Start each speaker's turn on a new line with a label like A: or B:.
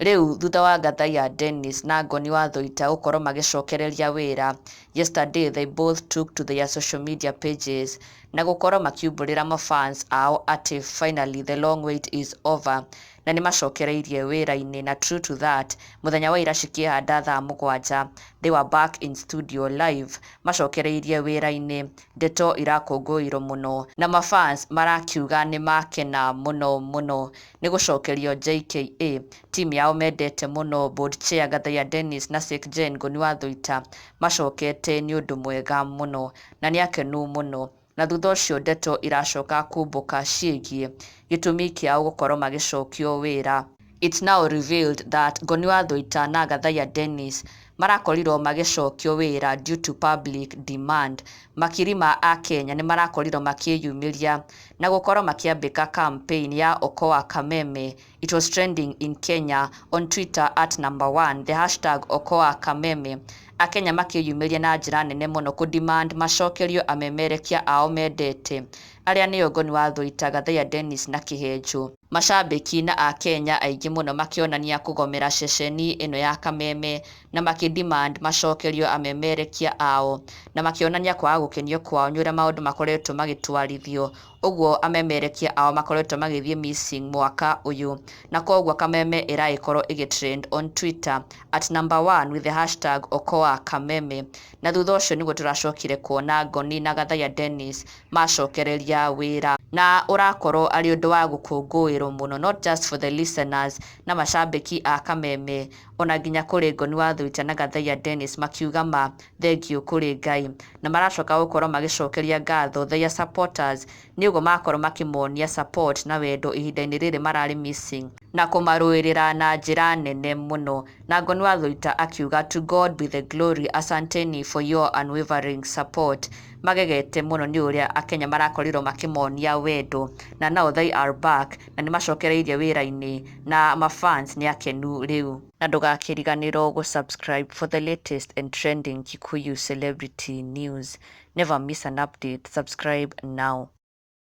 A: Riu thutha wa Gathaiya Dennis na Ngoni wa Thũita gũkorwo magĩcokereria wĩra, yesterday they both took to their social media pages na gũkorwo makiumbũrĩra mafans ao atĩ finally the long wait is over na nĩ macokereirie wĩra-inĩ. Na true to that, mũthenya wa ira cikĩhanda thaa 7 they were back in studio live macokereirie wĩra-inĩ. Ndeto irakũngũĩrwo mũno na mafans marakiuga nĩ makena mũno mũno nĩ gũcokerio JKA. Team yao mendete mũno board chair Gathaiya Dennis na Sekjen Ngoni wa Thũita macokete nĩ ũndũ mwega mũno na nĩ akenu mũno. Na thutha ũcio ndeto iracoka kumbũka ciĩgiĩ gĩtũmi kĩao gũkorwo magĩcokio wĩra. It's now revealed that Ngoni wa Thũita na Gathaiya Dennis marakorirwo magĩcokio wĩra due to public demand. Makiri ma Akenya nĩ marakorirwo makĩyumĩria na gũkorwo makĩambĩka campaign ya Okoa Kameme. It was trending in Kenya on Twitter at #1 the hashtag Okoa Kameme. Akenya makĩyumĩria na njĩra nene mũno kũdemand macokerio amemerekia ao mendete arĩa nĩo Ngoni wa Thũita, Gathaiya Dennis na Kĩhenjo. Macambĩki na Akenya aingĩ mũno makĩonania kũgomera ceceni ĩno ya Kameme na makĩdemand macokerio amemerekia ao na makĩonania kwaga gũkenio kwao nĩ ũrĩa maũndũ makoretwo magĩtwarithio. Ũguo amemerekia ao makoretwo magĩthiĩ missing mwaka ũyũ na koguo Kameme ĩragĩkorwo ĩgĩtrend on Twitter at #1 with the hashtag Okoa Kameme. Na thutha ũcio nĩguo tũracokire kuona Ngoni na Gathaiya Dennis macokereria wĩra na ũrakorwo arĩ ũndũ wa gũkũngũĩrwo mũno, not just for the listeners na macambĩki a Kameme, ona nginya kũrĩ Ngoni wa Thũita na Gathaiya Dennis makiuga ma thengiũ kũrĩ Ngai na maracoka gũkorwo magĩcokeria ngatho their supporters nĩ ũguo makorwo makĩmonia support na wendo ihinda-inĩ rĩrĩ mararĩ missing na kũmarũĩrĩra na njĩra nene mũno. Na Ngoni wa Thũita akiuga to God be the glory, asanteni for your unwavering support. Magegete mũno nĩ ũrĩa Akenya marakorirwo makĩmonia wendo na now they are back na nĩ macokereirie wĩra-inĩ na mafans nĩ akenu rĩu. Na ndũgakĩriganĩrwo gũsubscribe for the latest and trending Kikuyu celebrity news. Never miss an update. Subscribe now.